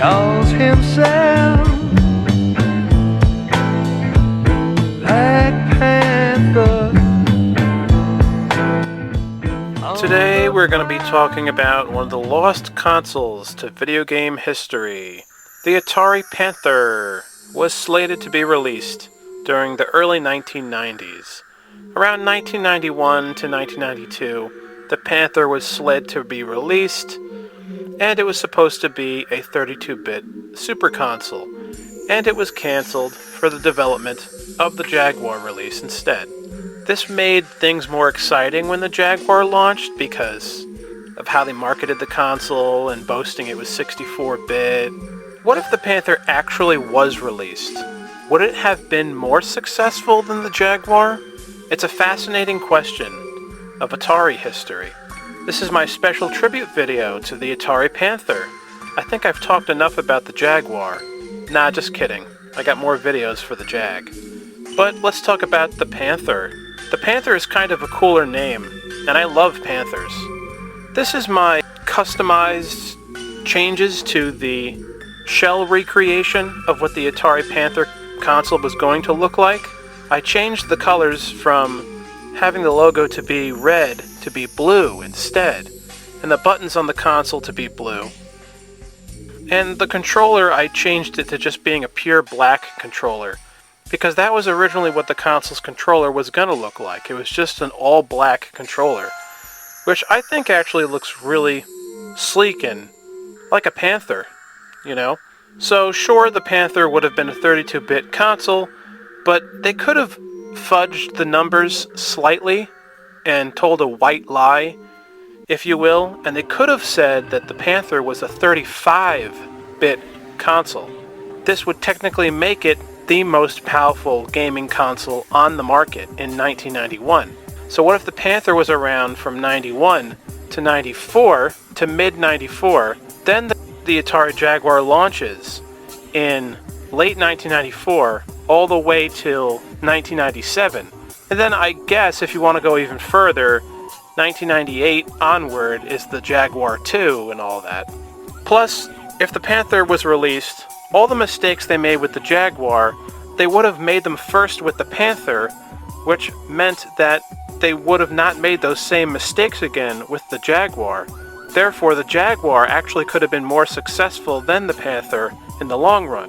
calls himself Black Panther. Today we're going to be talking about one of the lost consoles to video game history. The Atari Panther was slated to be released during the early 1990s. Around 1991 to 1992, the Panther was slated to be released, and it was supposed to be a 32-bit super console, and it was cancelled for the development of the Jaguar release instead. This made things more exciting when the Jaguar launched because of how they marketed the console and boasting it was 64-bit. What if the Panther actually was released? Would it have been more successful than the Jaguar? It's a fascinating question of Atari history. This is my special tribute video to the Atari Panther. I think I've talked enough about the Jaguar. Nah, just kidding. I got more videos for the Jag. But let's talk about the Panther. The Panther is kind of a cooler name, and I love Panthers. This is my customized changes to the shell recreation of what the Atari Panther console was going to look like. I changed the colors from having the logo to be red to be blue instead, and the buttons on the console to be blue. And the controller, I changed it to just being a pure black controller, because that was originally what the console's controller was going to look like. It was just an all-black controller, which I think actually looks really sleek and like a Panther, you know? So sure, the Panther would have been a 32-bit console, but they could have fudged the numbers slightly and told a white lie, if you will, and they could have said that the Panther was a 35-bit console. This would technically make it the most powerful gaming console on the market in 1991. So what if the Panther was around from 91 to 94 to mid-94, then the Atari Jaguar launches in late 1994 all the way till 1997. And then I guess if you want to go even further, 1998 onward is the Jaguar 2 and all that. Plus, if the Panther was released, all the mistakes they made with the Jaguar, they would have made them first with the Panther, which meant that they would have not made those same mistakes again with the Jaguar. Therefore, the Jaguar actually could have been more successful than the Panther in the long run.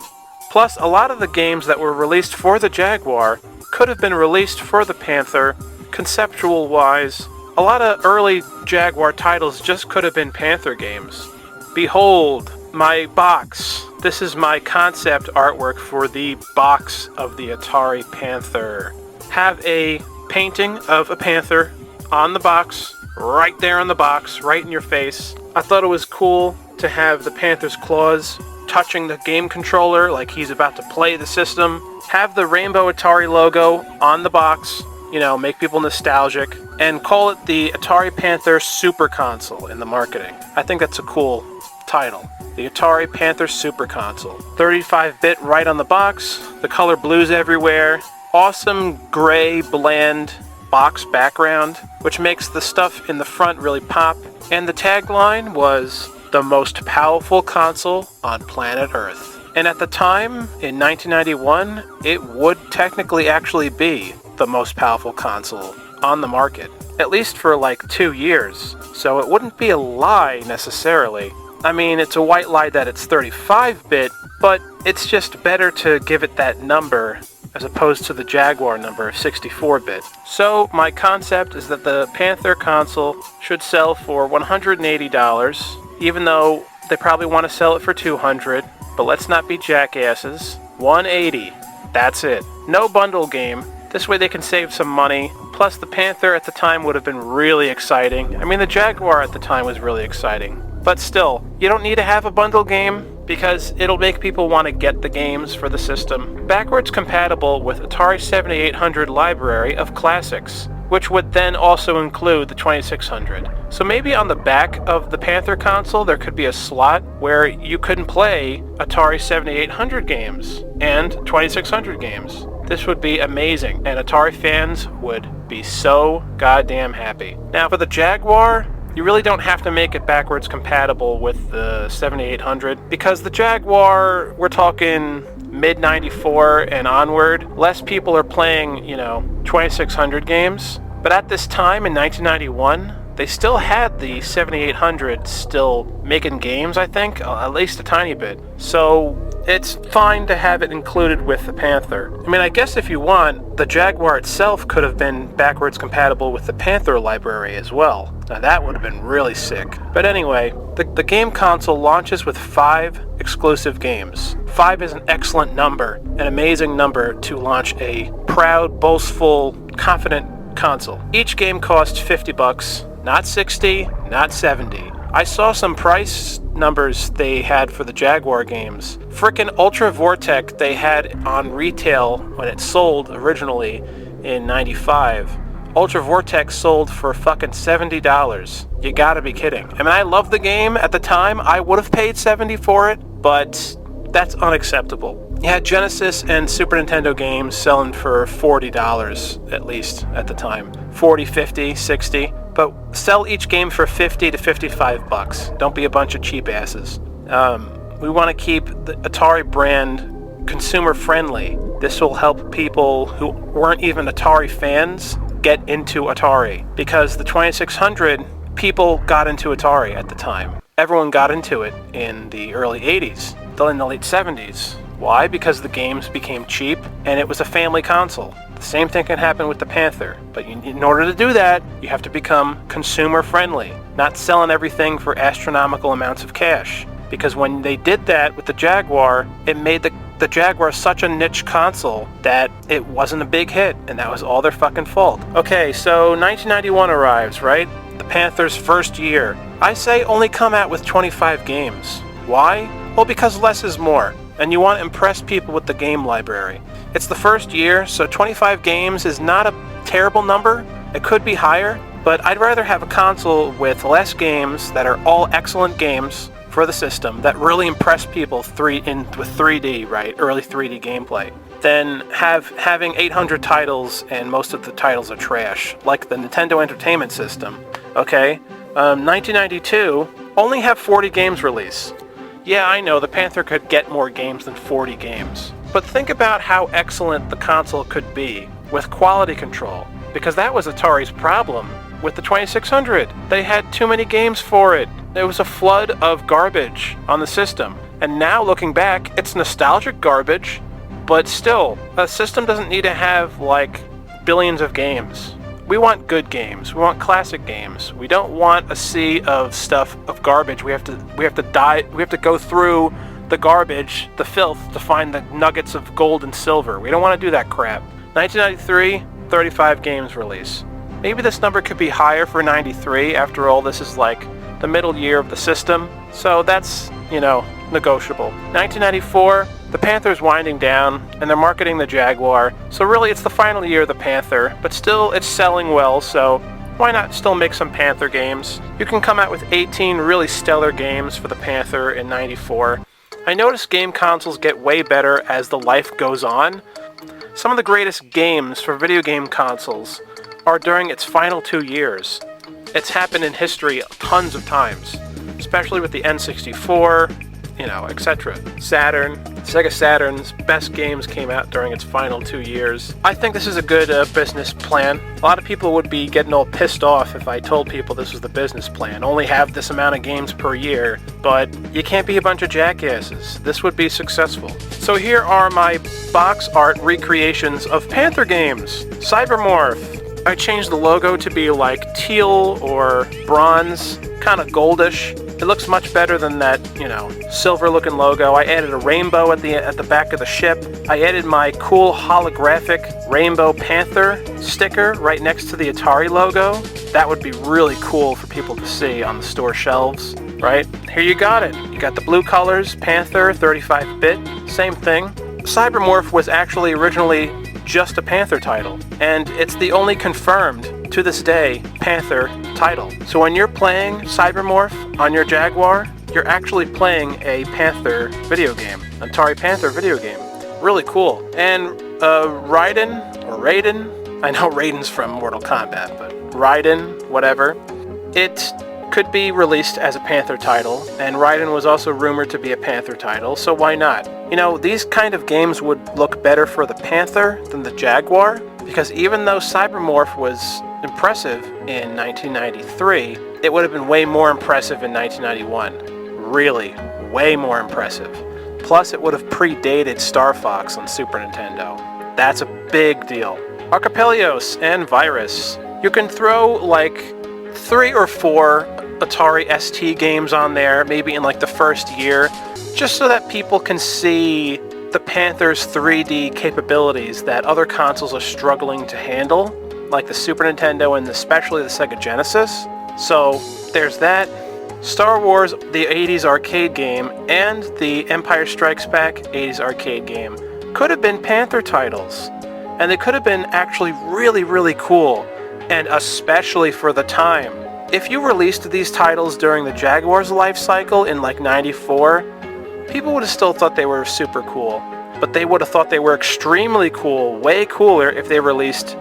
Plus, a lot of the games that were released for the Jaguar could have been released for the Panther, conceptual-wise. A lot of early Jaguar titles just could have been Panther games. Behold, my box. This is my concept artwork for the box of the Atari Panther. Have a painting of a panther on the box, right there on the box, right in your face. I thought it was cool to have the panther's claws touching the game controller like he's about to play the system. Have the Rainbow Atari logo on the box, you know, make people nostalgic, and call it the Atari Panther Super Console in the marketing. I think that's a cool title. The Atari Panther Super Console. 35-bit right on the box, the color blues everywhere, awesome gray bland box background, which makes the stuff in the front really pop, and the tagline was, "The most powerful console on planet Earth." And at the time, in 1991, it would technically actually be the most powerful console on the market, at least for like 2 years, so it wouldn't be a lie necessarily. I mean, it's a white lie that it's 35-bit, but it's just better to give it that number as opposed to the Jaguar number of 64-bit. So my concept is that the Panther console should sell for $180, even though they probably want to sell it for $200, but let's not be jackasses. $180, that's it. No bundle game. This way they can save some money. Plus the Panther at the time would have been really exciting. I mean, the Jaguar at the time was really exciting. But still, you don't need to have a bundle game because it'll make people want to get the games for the system. Backwards compatible with Atari 7800 library of classics, which would then also include the 2600. So maybe on the back of the Panther console there could be a slot where you couldn't play Atari 7800 games and 2600 games. This would be amazing, and Atari fans would be so goddamn happy. Now for the Jaguar, You really don't have to make it backwards compatible with the 7800 because the Jaguar, we're talking mid-94 and onward, less people are playing, 2600 games. But at this time in 1991, they still had the 7800 still making games, I think, at least a tiny bit. So it's fine to have it included with the Panther. I mean, I guess if you want, the Jaguar itself could have been backwards compatible with the Panther library as well. Now that would have been really sick. But anyway, the game console launches with 5 exclusive games. 5 is an excellent number, an amazing number to launch a proud, boastful, confident console. Each game costs $50, not 60, not 70. I saw some price numbers they had for the Jaguar games. Frickin' Ultra Vortec they had on retail when it sold originally in 95. Ultra Vortex sold for fucking $70. You gotta be kidding. I mean, I love the game at the time. I would have paid $70 for it, but that's unacceptable. You had Genesis and Super Nintendo games selling for $40 at least at the time. 40, 50, 60. But sell each game for $50 to $55. Don't be a bunch of cheap asses. We want to keep the Atari brand consumer friendly. This will help people who weren't even Atari fans get into Atari, because the 2600, people got into Atari at the time. Everyone got into it in the early 80s, then in the late 70s. Why? Because the games became cheap and it was a family console. The same thing can happen with the Panther, but in order to do that, you have to become consumer friendly, not selling everything for astronomical amounts of cash. Because when they did that with the Jaguar, it made the Jaguar such a niche console that it wasn't a big hit, and that was all their fucking fault. Okay, so 1991 arrives, right? The Panther's first year. I say only come out with 25 games. Why? Well, because less is more, and you want to impress people with the game library. It's the first year, so 25 games is not a terrible number. It could be higher, but I'd rather have a console with less games that are all excellent games for the system that really impress people with 3D, right? Early 3D gameplay. Than having 800 titles and most of the titles are trash, like the Nintendo Entertainment System. Okay, 1992 only have 40 games released. Yeah, I know the Panther could get more games than 40 games, but think about how excellent the console could be with quality control, because that was Atari's problem with the 2600. They had too many games for it. There was a flood of garbage on the system, and now looking back, it's nostalgic garbage, but still, a system doesn't need to have like billions of games. We want good games. We want classic games. We don't want a sea of stuff of garbage. We have to go through the garbage, the filth, to find the nuggets of gold and silver. We don't want to do that crap. 1993, 35 games release. Maybe this number could be higher for 93. After all, this is like the middle year of the system. So that's, negotiable. 1994, the Panther's winding down, and they're marketing the Jaguar. So really, it's the final year of the Panther, but still, it's selling well, so why not still make some Panther games? You can come out with 18 really stellar games for the Panther in 94. I noticed game consoles get way better as the life goes on. Some of the greatest games for video game consoles are during its final 2 years. It's happened in history tons of times, especially with the N64, etc. Sega Saturn's best games came out during its final 2 years. I think this is a good business plan. A lot of people would be getting all pissed off if I told people this was the business plan. Only have this amount of games per year, but you can't be a bunch of jackasses. This would be successful. So here are my box art recreations of Panther games. Cybermorph. I changed the logo to be like teal or bronze, kind of goldish. It looks much better than that, silver-looking logo. I added a rainbow at the back of the ship. I added my cool holographic Rainbow Panther sticker right next to the Atari logo. That would be really cool for people to see on the store shelves, right? Here you got it. You got the blue colors, Panther, 35-bit, same thing. Cybermorph was actually originally just a Panther title, and it's the only confirmed, to this day, Panther title. So when you're playing Cybermorph on your Jaguar, you're actually playing a Panther video game, Atari Panther video game. Really cool. And Raiden, I know Raiden's from Mortal Kombat, but Raiden, whatever, it could be released as a Panther title, and Raiden was also rumored to be a Panther title, so why not? You know, these kind of games would look better for the Panther than the Jaguar, because even though Cybermorph was impressive in 1993, it would have been way more impressive in 1991. Really, way more impressive. Plus, it would have predated Star Fox on Super Nintendo. That's a big deal. Archipelios and Virus. You can throw like 3 or 4 Atari ST games on there, maybe in like the first year, just so that people can see the Panther's 3D capabilities that other consoles are struggling to handle, like the Super Nintendo and especially the Sega Genesis. So there's that. Star Wars, the 80s arcade game, and the Empire Strikes Back 80s arcade game could have been Panther titles. And they could have been actually really, really cool, and especially for the time. If you released these titles during the Jaguar's life cycle in like 94, people would have still thought they were super cool. But they would have thought they were extremely cool, way cooler if they released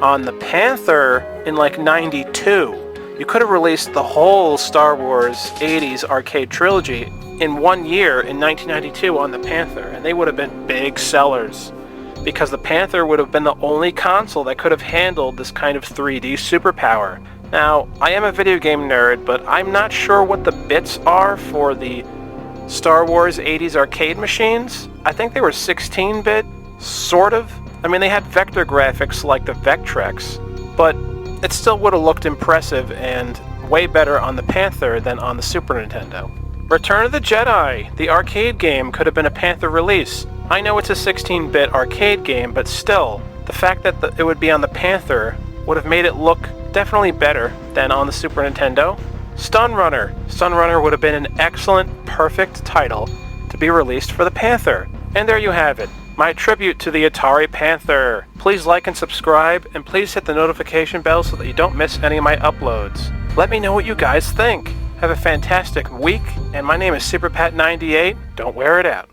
on the Panther in like 92. You could have released the whole Star Wars 80s arcade trilogy in 1 year in 1992 on the Panther, and they would have been big sellers, because the Panther would have been the only console that could have handled this kind of 3D superpower. Now, I am a video game nerd, but I'm not sure what the bits are for the Star Wars 80s arcade machines. I think they were 16-bit, sort of. I mean, they had vector graphics like the Vectrex, but it still would have looked impressive and way better on the Panther than on the Super Nintendo. Return of the Jedi, the arcade game, could have been a Panther release. I know it's a 16-bit arcade game, but still, the fact that it would be on the Panther would have made it look definitely better than on the Super Nintendo. Stun Runner. Stun Runner would have been an excellent, perfect title to be released for the Panther. And there you have it, my tribute to the Atari Panther. Please like and subscribe, and please hit the notification bell so that you don't miss any of my uploads. Let me know what you guys think. Have a fantastic week, and my name is SuperPat98. Don't wear it out.